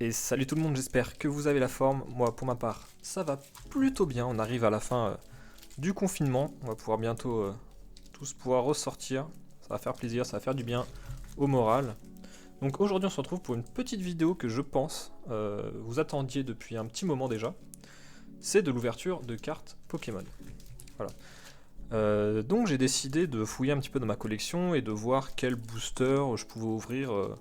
Et salut tout le monde, j'espère que vous avez la forme. Moi, pour ma part, ça va plutôt bien. On arrive à la fin du confinement. On va pouvoir bientôt tous pouvoir ressortir. Ça va faire plaisir, ça va faire du bien au moral. Donc aujourd'hui, on se retrouve pour une petite vidéo que je pense vous attendiez depuis un petit moment déjà. C'est de l'ouverture de cartes Pokémon. Voilà. Donc j'ai décidé de fouiller un petit peu dans ma collection et de voir quel booster je pouvais ouvrir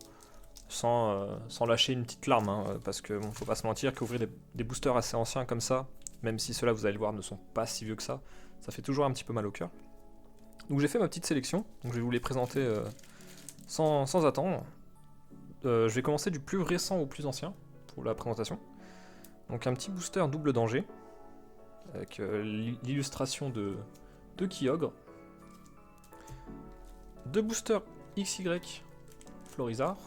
sans lâcher une petite larme, hein, parce que bon, faut pas se mentir qu'ouvrir des boosters assez anciens comme ça, même si ceux-là vous allez le voir ne sont pas si vieux que ça fait toujours un petit peu mal au cœur. Donc j'ai fait ma petite sélection, donc je vais vous les présenter sans attendre. Je vais commencer du plus récent au plus ancien pour la présentation. Donc un petit booster double danger avec l'illustration de Kyogre. Deux boosters XY Florizarre.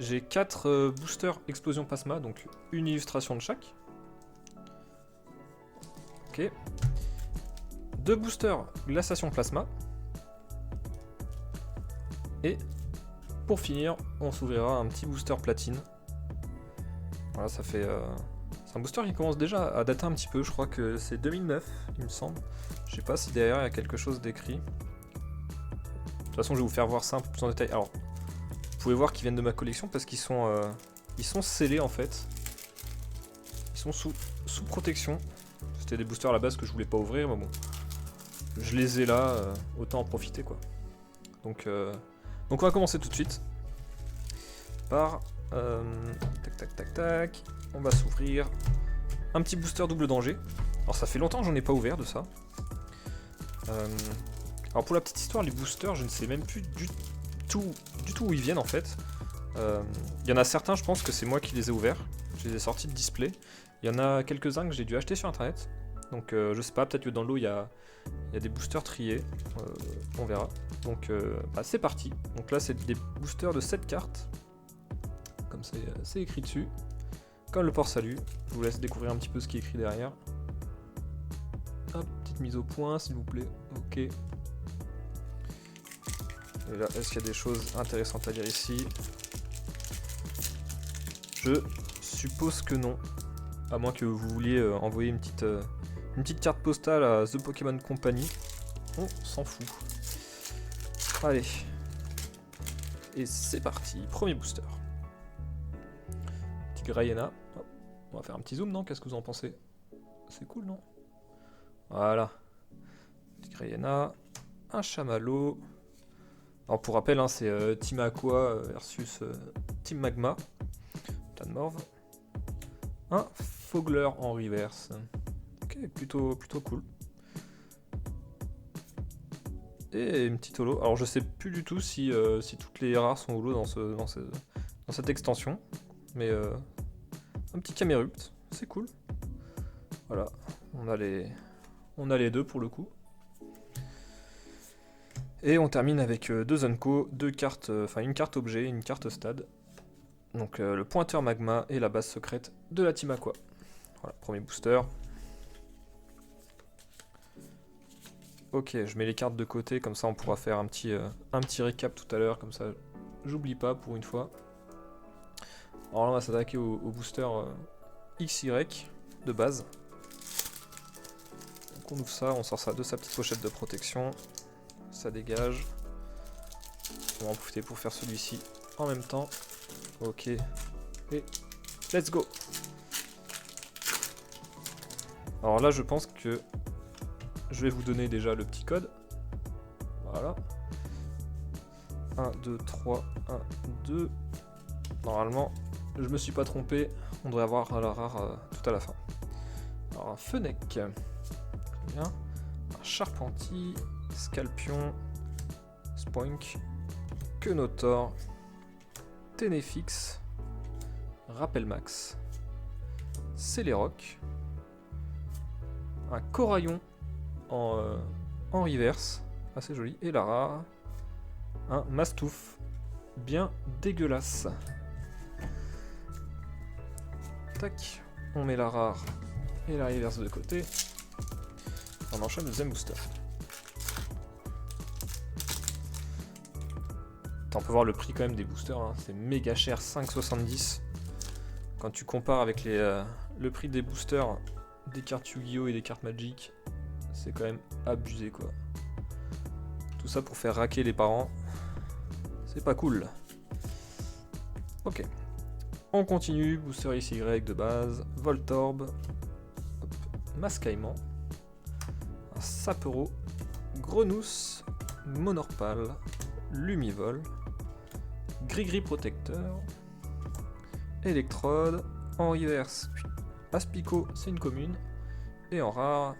J'ai 4 boosters Explosion Pasma, donc une illustration de chaque. Ok. 2 boosters Glaciation Plasma. Et pour finir, on s'ouvrira un petit booster Platine. Voilà, ça fait... c'est un booster qui commence déjà à dater un petit peu, je crois que c'est 2009, il me semble. Je sais pas si derrière il y a quelque chose d'écrit. De toute façon, je vais vous faire voir ça un peu plus en détail. Alors, vous pouvez voir qu'ils viennent de ma collection parce qu'ils sont scellés en fait. Ils sont sous protection. C'était des boosters à la base que je voulais pas ouvrir, mais bon. Je les ai là, autant en profiter quoi. Donc on va commencer tout de suite. Par... tac. On va s'ouvrir un petit booster double danger. Alors ça fait longtemps que j'en ai pas ouvert de ça. Alors pour la petite histoire, les boosters, je ne sais même plus du tout où ils viennent en fait. Il y en a certains, je pense que c'est moi qui les ai ouverts. Je les ai sortis de display. Il y en a quelques-uns que j'ai dû acheter sur internet. Donc je sais pas, peut-être que dans le lot il y a des boosters triés. On verra. Donc c'est parti. Donc là c'est des boosters de 7 cartes. Comme c'est écrit dessus. Comme le port salut. Je vous laisse découvrir un petit peu ce qui est écrit derrière. Hop, petite mise au point s'il vous plaît. Ok. Et là, est-ce qu'il y a des choses intéressantes à dire ici? Je suppose que non. À moins que vous vouliez envoyer une petite carte postale à The Pokémon Company. On s'en fout. Allez. Et c'est parti. Premier booster. Petit Grayena. On va faire un petit zoom, non? Qu'est-ce que vous en pensez? C'est cool, non? Voilà. Petit Grayena. Un Chamallow. Alors pour rappel, hein, c'est Team Aqua versus Team Magma. Tanmorve. Un Fogler en reverse. Ok, plutôt cool. Et une petite holo. Alors je sais plus du tout si toutes les rares sont holo dans cette extension. Mais un petit Camerupt, c'est cool. Voilà, on a les deux pour le coup. Et on termine avec 2 Unco, 2 cartes, une carte objet, une carte stade. Donc le pointeur magma et la base secrète de la Team Aqua. Voilà, premier booster. Ok, je mets les cartes de côté, comme ça on pourra faire un petit récap tout à l'heure, comme ça j'oublie pas pour une fois. Alors là on va s'attaquer au booster XY de base. Donc on ouvre ça, on sort ça de sa petite pochette de protection. Ça dégage. On va en profiter pour faire celui-ci en même temps. Ok. Et let's go. Alors là je pense que je vais vous donner déjà le petit code. Voilà. 1, 2, 3, 1, 2. Normalement, je me suis pas trompé. On devrait avoir la rare tout à la fin. Alors un Fennec. Bien. Un Charpentier. Scalpion. Spoink. Quenotor. Tenefix. Rappelmax. Celeroc. Un Coraillon en reverse, assez joli, et la rare, un Mastouf, bien dégueulasse. Tac, on met la rare et la reverse de côté, on enchaîne le deuxième booster. On peut voir le prix quand même des boosters, hein. C'est méga cher, 5,70. Quand tu compares avec le prix des boosters des cartes Yu-Gi-Oh et des cartes Magic, c'est quand même abusé quoi. Tout ça pour faire raquer les parents, c'est pas cool. Ok, on continue, booster XY de base, Voltorb, hop, Mascaillement, un Sapero, Grenousse, Monorpal, Lumivol, Gris-Gris Protecteur, Electrode, en reverse, Aspico, c'est une commune, et en rare,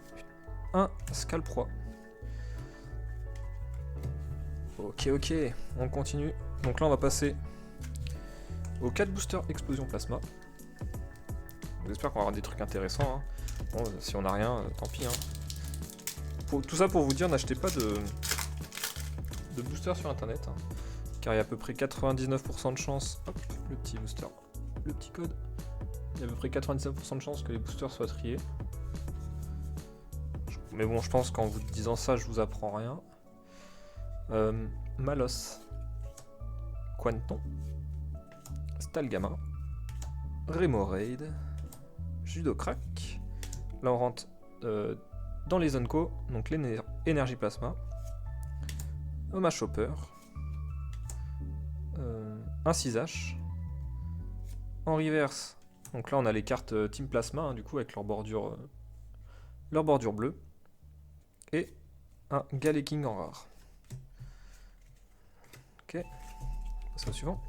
un Scalproie. Ok, on continue. Donc là, on va passer aux 4 boosters Explosion Plasma. J'espère qu'on va avoir des trucs intéressants. Hein. Bon, si on n'a rien, tant pis. Hein. Tout ça pour vous dire, n'achetez pas de booster sur internet. Hein, car il y a à peu près 99% de chance. Hop, le petit booster, le petit code. Il y a à peu près 99% de chance que les boosters soient triés. Mais bon, je pense qu'en vous disant ça, je vous apprends rien. Malos, Quanton, Stalgama, Remoraid, Judocrack. Là on rentre dans les Zonko, donc l'énergie plasma, Oma Chopper, un 6H. En reverse, donc là on a les cartes Team Plasma, hein, du coup avec leur bordure bleue. Et un Galeking en rare. Ok, on passe au suivant.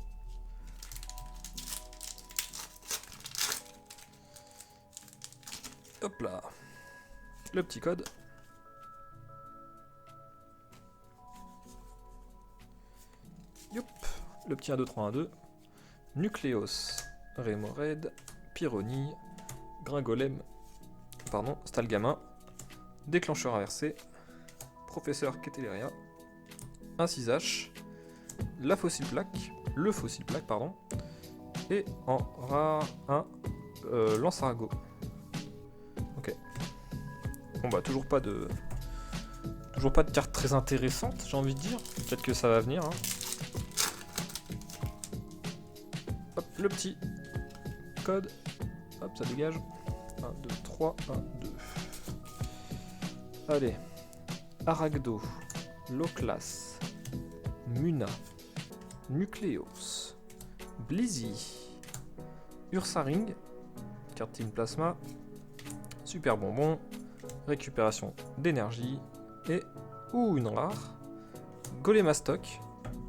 Hop là, le petit code. Youp, le petit 1, 2, 3, 1, 2. Nucleos, Remoraid, Pyrrhony, Gringolem, pardon, Stalgama, déclencheur inversé, Professeur Keteleria, un 6H, la fossile plaque, le fossile plaque, pardon, et en rare un Lance-Argot. Ok. Bon bah toujours pas de carte très intéressante, j'ai envie de dire. Peut-être que ça va venir. Hein. Hop, le petit code. Hop, ça dégage. 1, 2, 3, 1, 2. Allez. Aragdo, Loclas, Muna, Nucleos, Blizzy, Ursaring, carte Team Plasma, Super Bonbon, récupération d'énergie et une rare, Golemastoc,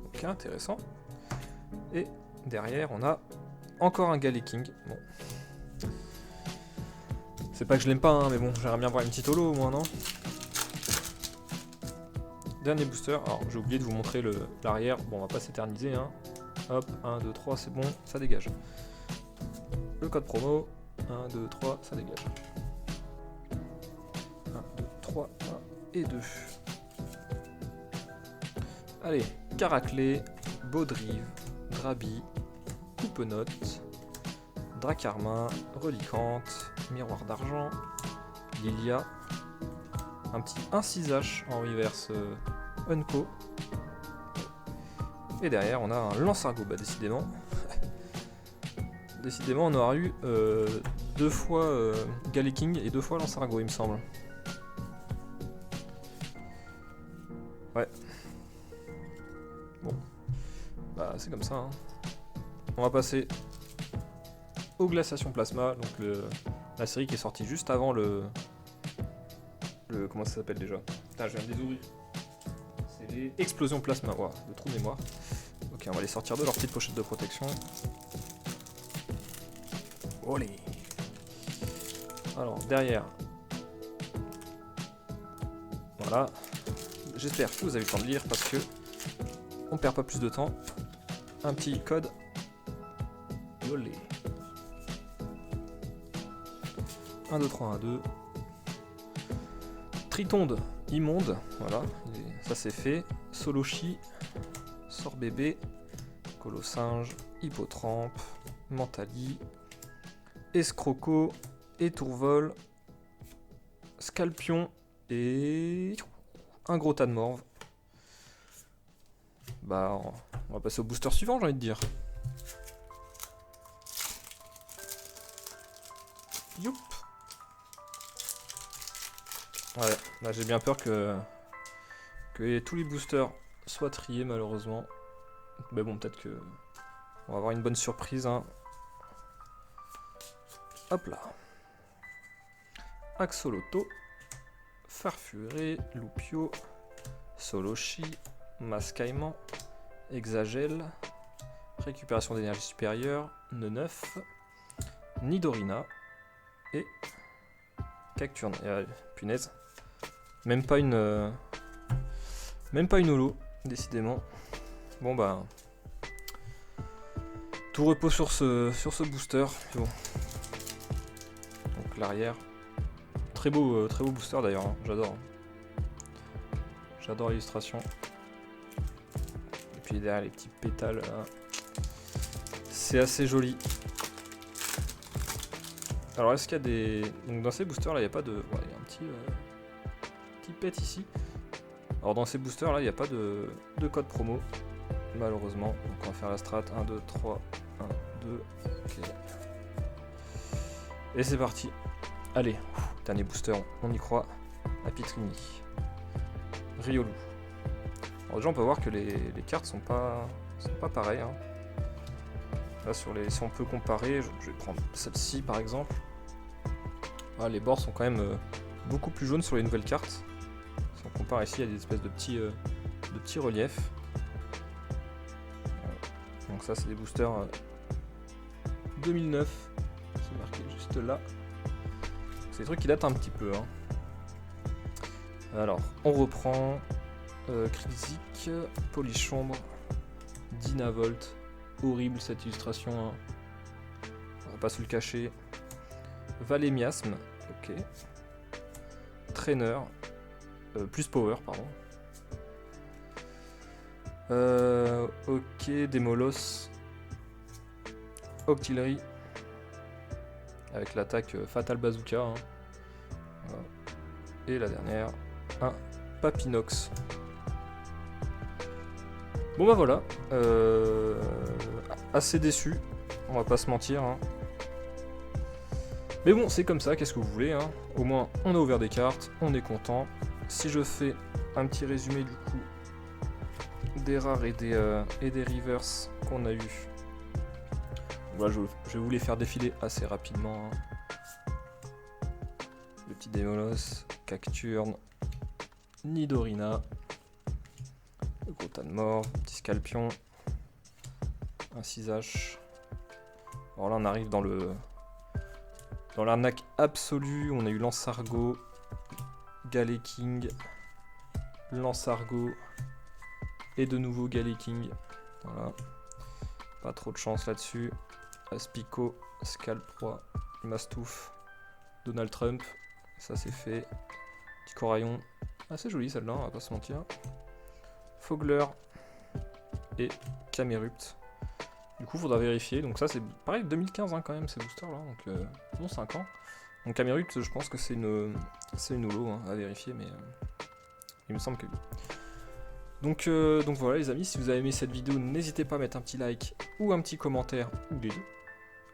ok intéressant, et derrière on a encore un Galeking. Bon, c'est pas que je l'aime pas, hein, mais bon j'aimerais bien voir une petite holo au moins, non? Dernier booster, alors j'ai oublié de vous montrer l'arrière, bon on va pas s'éterniser, hein. Hop, 1, 2, 3, c'est bon, ça dégage. Le code promo, 1, 2, 3, ça dégage. 1, 2, 3, 1 et 2. Allez, Caraclé, Baudrive, Drabi, Coupenote, Dracarmin, Relicante, Miroir d'argent, Lilia, un petit 1-6H en reverse Unco. Et derrière on a un Lance-Argot, bah décidément. Décidément on aura eu 2 fois Galeking et 2 fois Lance-Argot il me semble. Ouais. Bon. Bah c'est comme ça. Hein. On va passer aux Glaciations Plasma, donc la série qui est sortie juste avant le comment ça s'appelle déjà? Putain, je viens de les ouvrir. C'est les Explosions Plasma, wow, le trou de mémoire. Ok, on va les sortir de leur petite pochette de protection. Olé. Alors, derrière. Voilà. J'espère que vous avez le temps de lire parce que on perd pas plus de temps. Un petit code. Olé. 1, 2, 3, 1, 2. Tritonde, immonde, voilà, ça c'est fait. Solochi, Sorbébé, Colossinge, Hippotrampe, Mentali, Escroco, Étourvol, Scalpion et un gros tas de morve. Bah, On va passer au booster suivant, j'ai envie de dire. Youp. Ouais, là j'ai bien peur que tous les boosters soient triés malheureusement. Mais bon, peut-être que on va avoir une bonne surprise. Hein. Hop là. Axolotl, Farfuré, Loupio, Soloshi, Mascaïman, Exagel, Récupération d'énergie supérieure, Neneuf, Nidorina et Cacturne. Punaise. Même pas une holo, décidément. Bon bah. Tout repose sur ce booster. Bon. Donc l'arrière. Très beau booster d'ailleurs, hein. J'adore. J'adore l'illustration. Et puis derrière les petits pétales, là. C'est assez joli. Alors est-ce qu'il y a des... Donc dans ces boosters là il n'y a pas de... Ouais, il y a un petit pet ici. Alors dans ces boosters là il n'y a pas de code promo. Malheureusement. Donc on va faire la strat. 1, 2, 3. 1, 2. Ok. Et c'est parti. Allez. Dernier booster. On y croit. Apitrini. Riolu. Alors déjà on peut voir que les cartes sont pas pareilles. Hein. Là si on peut comparer, je vais prendre celle-ci par exemple. Ah, les bords sont quand même beaucoup plus jaunes sur les nouvelles cartes. Si on compare ici, il y a des espèces de petits reliefs. Donc ça c'est des boosters 2009. C'est marqué juste là. C'est des trucs qui datent un petit peu. Hein. Alors on reprend Critique, Polychombre, Dynavolt. Horrible cette illustration. Hein. On va pas se le cacher. Valémiasme, ok. Trainer, plus power, pardon. Ok, Démolos. Octillery. Avec l'attaque Fatal Bazooka. Hein. Voilà. Et la dernière, un Papinox. Bon bah voilà. Assez déçu, on va pas se mentir. Hein. Mais bon, c'est comme ça, qu'est-ce que vous voulez, hein. Au moins, on a ouvert des cartes, on est content. Si je fais un petit résumé du coup des rares et des reverse qu'on a eu. Voilà, je vais vous les faire défiler assez rapidement. Hein. Le petit Démolos, Cacturne, Nidorina, le gros tas de mort, petit Scalpion, un 6H. Alors là, on arrive dans l'arnaque absolue. On a eu Lansargot, Galeking, Lansargot et de nouveau Galeking. Voilà. Pas trop de chance là-dessus. Aspico, Scalproie, Mastouf, Donald Trump. Ça c'est fait. Petit Coraillon. Assez joli celle-là, on va pas se mentir. Fogler et Camerupt. Du coup, faudra vérifier. Donc ça, c'est pareil, 2015 hein, quand même, ces boosters là. Donc bon, 5 ans. Donc Camerupt, je pense que c'est une holo hein, à vérifier, mais il me semble que oui. Donc voilà les amis, si vous avez aimé cette vidéo, n'hésitez pas à mettre un petit like ou un petit commentaire, ou les deux.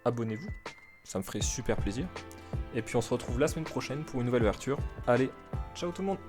Abonnez-vous, ça me ferait super plaisir. Et puis on se retrouve la semaine prochaine pour une nouvelle ouverture. Allez, ciao tout le monde!